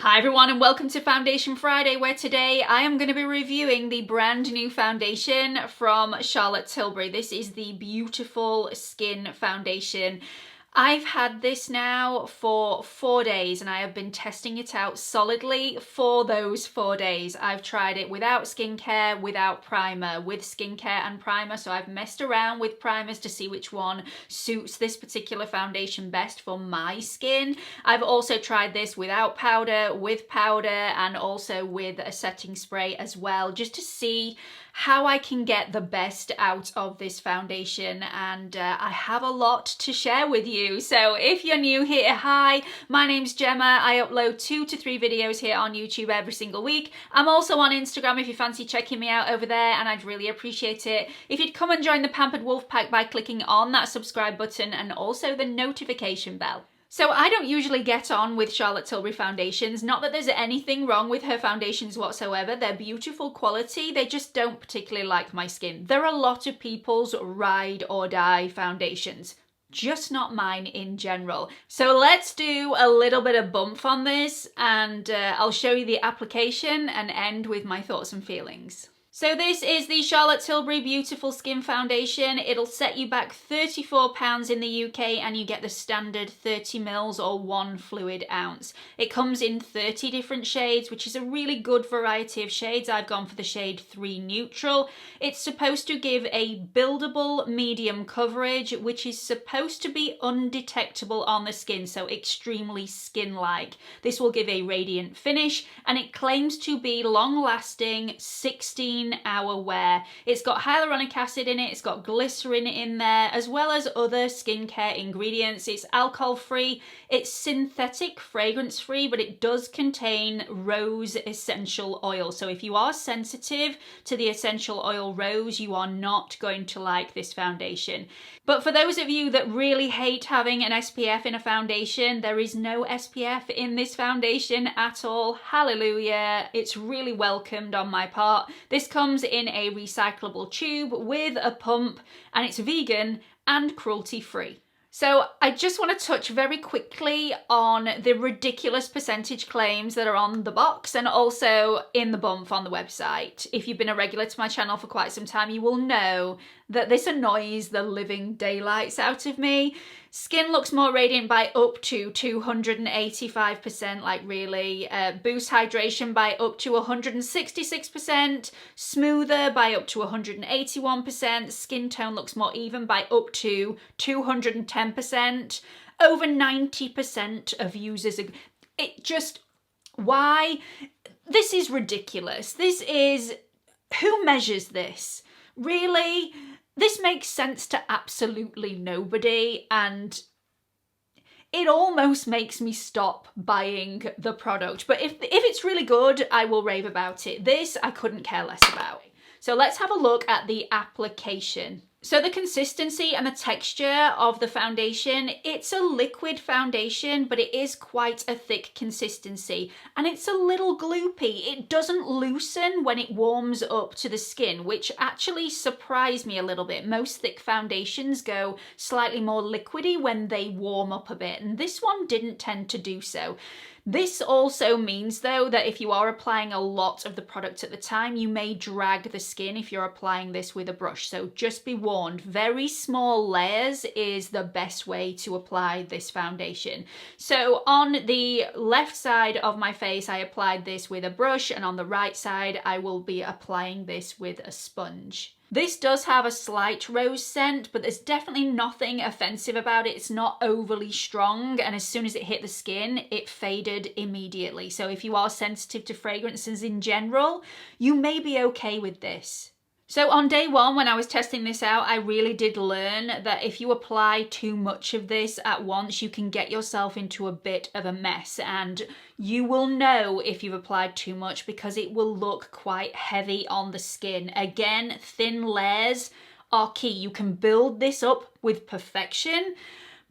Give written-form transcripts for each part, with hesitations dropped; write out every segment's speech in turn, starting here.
Hi everyone and welcome to Foundation Friday, where today I am going to be reviewing the brand new foundation from Charlotte Tilbury. This is the Beautiful Skin Foundation. I've had this now for 4 days and I have been testing it out solidly for those 4 days. I've tried it without skincare, without primer, with skincare and primer. So I've messed around with primers to see which one suits this particular foundation best for my skin. I've also tried this without powder, with powder, and also with a setting spray as well, just to see how I can get the best out of this foundation. And I have a lot to share with you. So if you're new here, hi, my name's Gemma. I upload 2 to 3 videos here on YouTube every single week. I'm also on Instagram if you fancy checking me out over there, and I'd really appreciate it if you'd come and join the Pampered Wolf Pack by clicking on that subscribe button and also the notification bell. So I don't usually get on with Charlotte Tilbury foundations. Not that there's anything wrong with her foundations whatsoever. They're beautiful quality. They just don't particularly like my skin. They're a lot of people's ride or die foundations, just not mine in general. So let's do a little bit of bump on this, and I'll show you the application and end with my thoughts and feelings. So this is the Charlotte Tilbury Beautiful Skin Foundation. It'll set you back £34 in the UK and you get the standard 30ml or 1 fluid ounce. It comes in 30 different shades, which is a really good variety of shades. I've gone for the shade 3 Neutral. It's supposed to give a buildable medium coverage, which is supposed to be undetectable on the skin, so extremely skin-like. This will give a radiant finish, and it claims to be long-lasting 16-hour wear. It's got hyaluronic acid in it, it's got glycerin in there, as well as other skincare ingredients. It's alcohol-free, it's synthetic fragrance-free, but it does contain rose essential oil. So if you are sensitive to the essential oil rose, you are not going to like this foundation. But for those of you that really hate having an SPF in a foundation, there is no SPF in this foundation at all. Hallelujah. It's really welcomed on my part. This comes in a recyclable tube with a pump, and it's vegan and cruelty-free. So I just want to touch very quickly on the ridiculous percentage claims that are on the box and also in the bump on the website. If you've been a regular to my channel for quite some time, you will know that this annoys the living daylights out of me. Skin looks more radiant by up to 285%, like really. Boost hydration by up to 166%. Smoother by up to 181%. Skin tone looks more even by up to 210%. Over 90% of users. It just, why? This is ridiculous. This is, who measures this? Really? This makes sense to absolutely nobody, and it almost makes me stop buying the product. But if it's really good, I will rave about it. This, I couldn't care less about. So let's have a look at the application. So the consistency and the texture of the foundation, it's a liquid foundation, but it is quite a thick consistency, and it's a little gloopy. It doesn't loosen when it warms up to the skin, which actually surprised me a little bit. Most thick foundations go slightly more liquidy when they warm up a bit, and this one didn't tend to do so. This also means, though, that if you are applying a lot of the product at the time, you may drag the skin if you're applying this with a brush. So just be warned, very small layers is the best way to apply this foundation. So on the left side of my face, I applied this with a brush, and on the right side, I will be applying this with a sponge. This does have a slight rose scent, but there's definitely nothing offensive about it. It's not overly strong, and as soon as it hit the skin, it faded immediately. So if you are sensitive to fragrances in general, you may be okay with this. So on day 1, when I was testing this out, I really did learn that if you apply too much of this at once, you can get yourself into a bit of a mess, and you will know if you've applied too much because it will look quite heavy on the skin. Again, thin layers are key. You can build this up with perfection,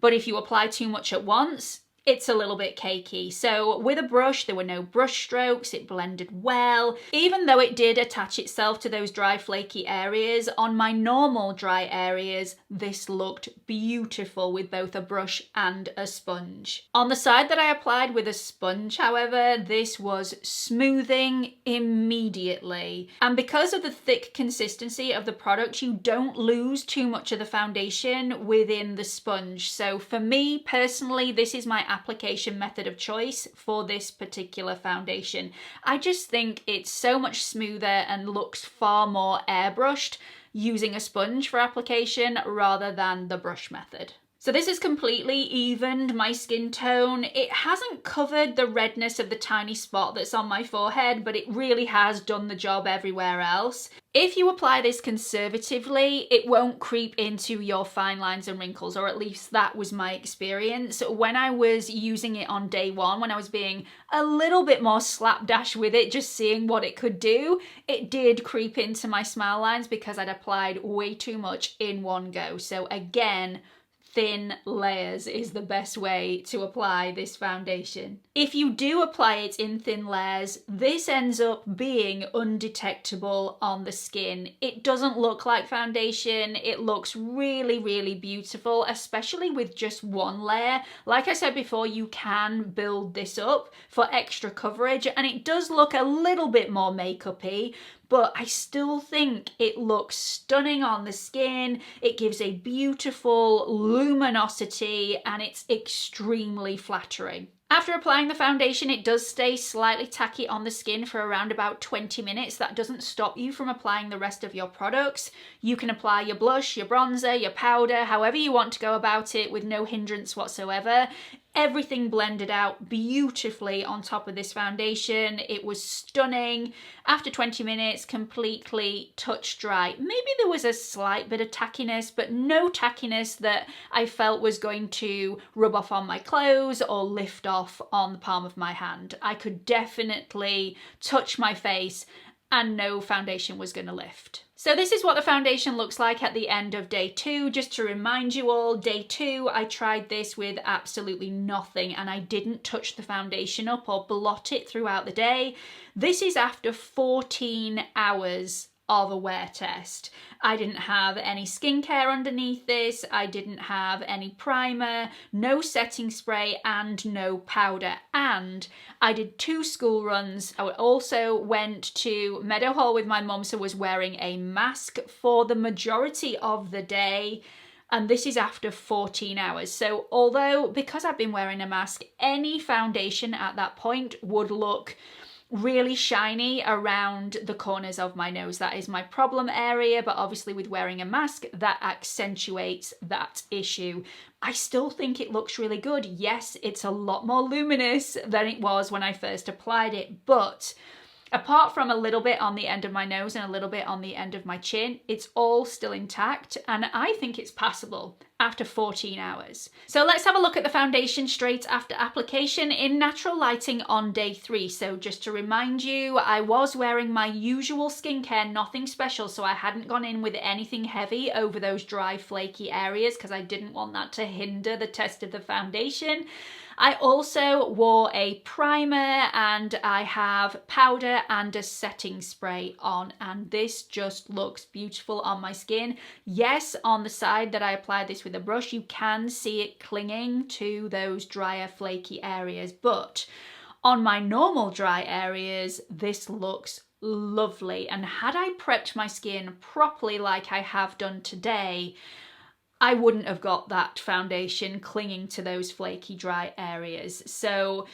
but if you apply too much at once, it's a little bit cakey. So with a brush, there were no brush strokes, it blended well. Even though it did attach itself to those dry flaky areas, on my normal dry areas, this looked beautiful with both a brush and a sponge. On the side that I applied with a sponge, however, this was smoothing immediately. And because of the thick consistency of the product, you don't lose too much of the foundation within the sponge. So for me personally, this is my application method of choice for this particular foundation. I just think it's so much smoother and looks far more airbrushed using a sponge for application rather than the brush method. So this has completely evened my skin tone. It hasn't covered the redness of the tiny spot that's on my forehead, but it really has done the job everywhere else. If you apply this conservatively, it won't creep into your fine lines and wrinkles, or at least that was my experience. When I was using it on day one, when I was being a little bit more slapdash with it, just seeing what it could do, it did creep into my smile lines because I'd applied way too much in one go. So again, thin layers is the best way to apply this foundation. If you do apply it in thin layers, this ends up being undetectable on the skin. It doesn't look like foundation. It looks really, really beautiful, especially with just one layer. Like I said before, you can build this up for extra coverage, and it does look a little bit more makeup-y, but I still think it looks stunning on the skin. It gives a beautiful luminosity and it's extremely flattering. After applying the foundation, it does stay slightly tacky on the skin for around about 20 minutes. That doesn't stop you from applying the rest of your products. You can apply your blush, your bronzer, your powder, however you want to go about it with no hindrance whatsoever. Everything blended out beautifully on top of this foundation. It was stunning. After 20 minutes, completely touch dry. Maybe there was a slight bit of tackiness, but no tackiness that I felt was going to rub off on my clothes or lift off on the palm of my hand. I could definitely touch my face and no foundation was going to lift. So this is what the foundation looks like at the end of day 2. Just to remind you all, day 2, I tried this with absolutely nothing and I didn't touch the foundation up or blot it throughout the day. This is after 14 hours of a wear test. I didn't have any skincare underneath this, I didn't have any primer, no setting spray and no powder, and I did 2 school runs. I also went to Meadowhall with my mum, so was wearing a mask for the majority of the day. And this is after 14 hours. So although, because I've been wearing a mask, any foundation at that point would look really shiny around the corners of my nose. That is my problem area, but obviously with wearing a mask, that accentuates that issue. I still think it looks really good. Yes, it's a lot more luminous than it was when I first applied it, but apart from a little bit on the end of my nose and a little bit on the end of my chin, it's all still intact, and I think it's passable after 14 hours. So let's have a look at the foundation straight after application in natural lighting on day 3. So just to remind you, I was wearing my usual skincare, nothing special, so I hadn't gone in with anything heavy over those dry, flaky areas because I didn't want that to hinder the test of the foundation. I also wore a primer and I have powder and a setting spray on, and this just looks beautiful on my skin. Yes, on the side that I applied this with a brush, you can see it clinging to those drier, flaky areas, but on my normal dry areas, this looks lovely. And had I prepped my skin properly like I have done today, I wouldn't have got that foundation clinging to those flaky dry areas. So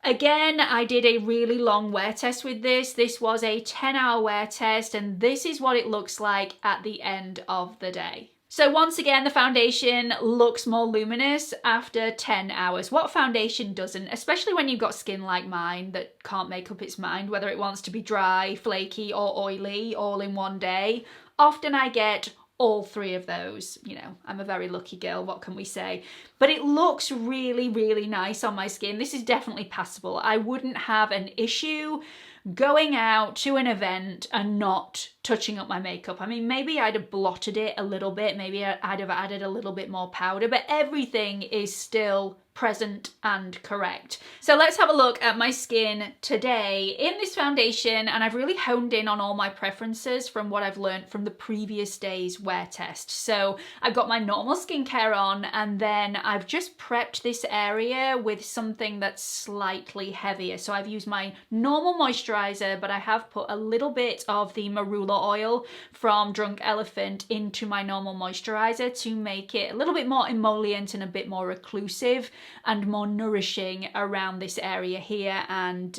again, I did a really long wear test with this. This was a 10-hour wear test, and this is what it looks like at the end of the day. So once again, the foundation looks more luminous after 10 hours. What foundation doesn't? Especially when you've got skin like mine that can't make up its mind whether it wants to be dry, flaky, or oily all in one day. Often I get all 3 of those. You know, I'm a very lucky girl, what can we say? But it looks really, really nice on my skin. This is definitely passable. I wouldn't have an issue going out to an event and not touching up my makeup. I mean, maybe I'd have blotted it a little bit, maybe I'd have added a little bit more powder, but everything is still present and correct. So let's have a look at my skin today in this foundation, and I've really honed in on all my preferences from what I've learned from the previous day's wear test. So I've got my normal skincare on, and then I've just prepped this area with something that's slightly heavier. So I've used my normal moisturizer, but I have put a little bit of the marula oil from Drunk Elephant into my normal moisturizer to make it a little bit more emollient and a bit more reclusive and more nourishing around this area here. And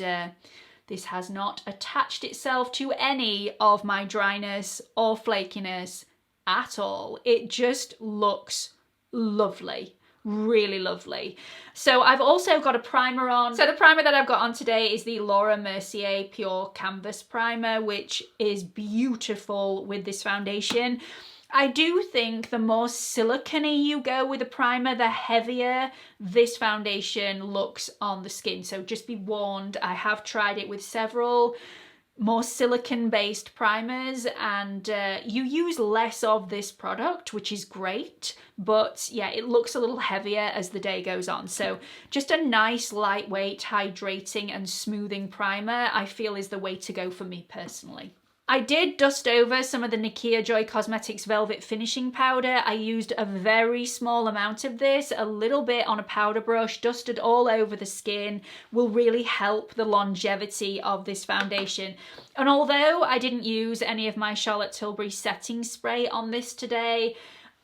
this has not attached itself to any of my dryness or flakiness at all. It just looks lovely. Really lovely. So I've also got a primer on. So the primer that I've got on today is the Laura Mercier Pure Canvas Primer, which is beautiful with this foundation. I do think the more silicone-y you go with a primer, the heavier this foundation looks on the skin. So just be warned, I have tried it with several more silicone-based primers, and you use less of this product, which is great, but yeah, it looks a little heavier as the day goes on. So just a nice, lightweight, hydrating and smoothing primer, I feel, is the way to go for me personally. I did dust over some of the Nikia Joy Cosmetics Velvet Finishing Powder. I used a very small amount of this, a little bit on a powder brush, dusted all over the skin, will really help the longevity of this foundation. And although I didn't use any of my Charlotte Tilbury setting spray on this today,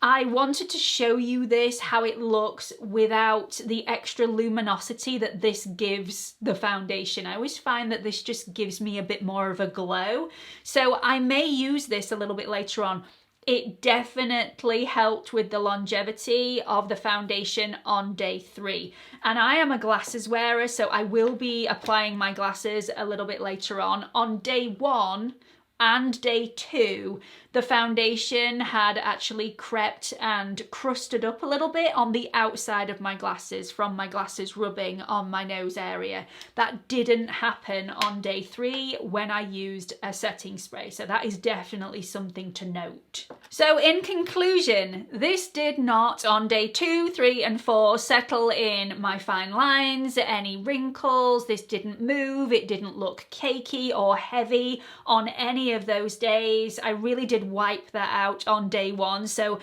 I wanted to show you this, how it looks without the extra luminosity that this gives the foundation. I always find that this just gives me a bit more of a glow. So I may use this a little bit later on. It definitely helped with the longevity of the foundation on day 3. And I am a glasses wearer, so I will be applying my glasses a little bit later on. On day 1 and day 2, the foundation had actually crept and crusted up a little bit on the outside of my glasses from my glasses rubbing on my nose area. That didn't happen on day 3 when I used a setting spray, so that is definitely something to note. So in conclusion, this did not on day 2, 3 and 4 settle in my fine lines, any wrinkles. This didn't move, it didn't look cakey or heavy on any of those days. I really did wipe that out on day 1. So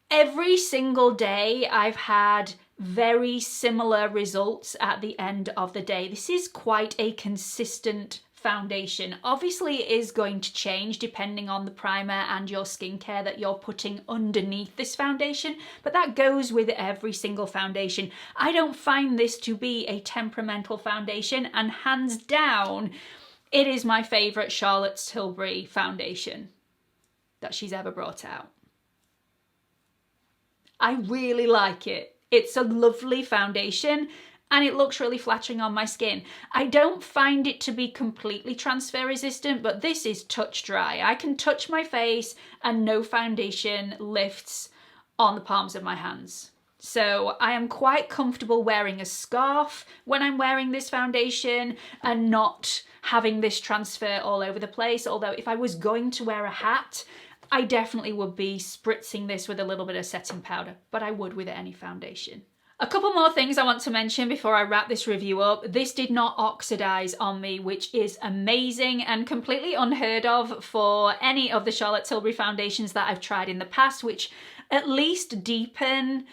every single day I've had very similar results at the end of the day. This is quite a consistent foundation. Obviously it is going to change depending on the primer and your skincare that you're putting underneath this foundation, but that goes with every single foundation. I don't find this to be a temperamental foundation, and hands down, it is my favourite Charlotte Tilbury foundation that she's ever brought out. I really like it. It's a lovely foundation and it looks really flattering on my skin. I don't find it to be completely transfer resistant, but this is touch dry. I can touch my face and no foundation lifts on the palms of my hands. So I am quite comfortable wearing a scarf when I'm wearing this foundation and not having this transfer all over the place. Although if I was going to wear a hat, I definitely would be spritzing this with a little bit of setting powder, but I would with any foundation. A couple more things I want to mention before I wrap this review up. This did not oxidize on me, which is amazing and completely unheard of for any of the Charlotte Tilbury foundations that I've tried in the past, which at least deepen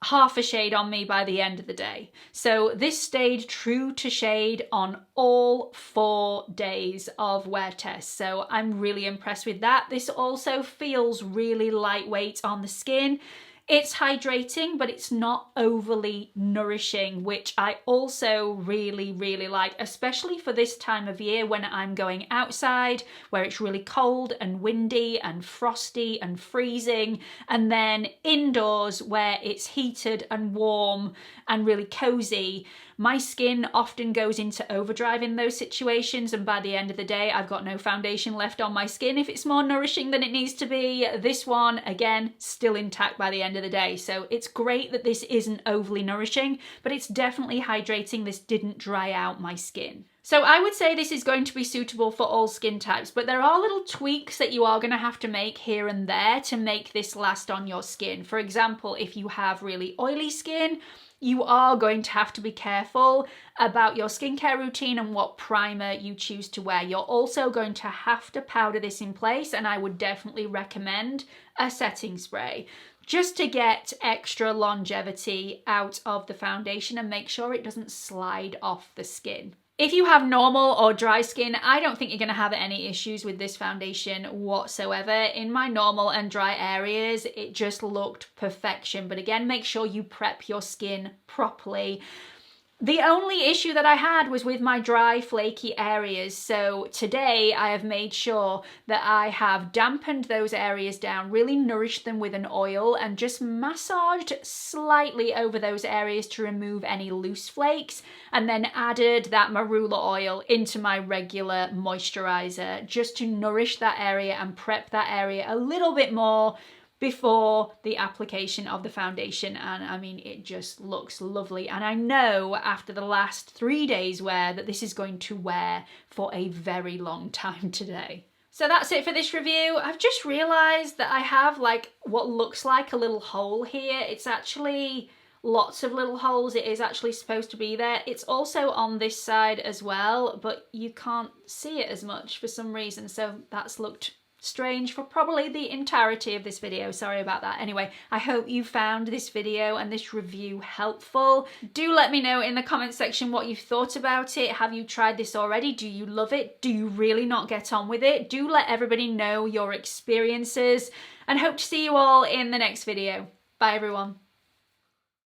half a shade on me by the end of the day. So this stayed true to shade on all 4 days of wear test. So I'm really impressed with that. This also feels really lightweight on the skin. It's hydrating, but it's not overly nourishing, which I also really, really like, especially for this time of year when I'm going outside, where it's really cold and windy and frosty and freezing, and then indoors where it's heated and warm and really cozy. My skin often goes into overdrive in those situations, and by the end of the day, I've got no foundation left on my skin if it's more nourishing than it needs to be. This one, again, still intact by the end of the day. So it's great that this isn't overly nourishing, but it's definitely hydrating. This didn't dry out my skin. So I would say this is going to be suitable for all skin types, but there are little tweaks that you are going to have to make here and there to make this last on your skin. For example, if you have really oily skin, you are going to have to be careful about your skincare routine and what primer you choose to wear. You're also going to have to powder this in place, and I would definitely recommend a setting spray just to get extra longevity out of the foundation and make sure it doesn't slide off the skin. If you have normal or dry skin, I don't think you're going to have any issues with this foundation whatsoever. In my normal and dry areas, it just looked perfection. But again, make sure you prep your skin properly. The only issue that I had was with my dry, flaky areas. So today I have made sure that I have dampened those areas down, really nourished them with an oil, and just massaged slightly over those areas to remove any loose flakes, and then added that marula oil into my regular moisturizer just to nourish that area and prep that area a little bit more before the application of the foundation. And I mean, it just looks lovely. And I know after the last 3 days wear that this is going to wear for a very long time today. So that's it for this review. I've just realized that I have like what looks like a little hole here. It's actually lots of little holes. It is actually supposed to be there. It's also on this side as well, but you can't see it as much for some reason. So that's looked strange for probably the entirety of this video. Sorry about that. Anyway, I hope you found this video and this review helpful. Do let me know in the comment section what you thought about it. Have you tried this already? Do you love it? Do you really not get on with it? Do let everybody know your experiences, and hope to see you all in the next video. Bye everyone.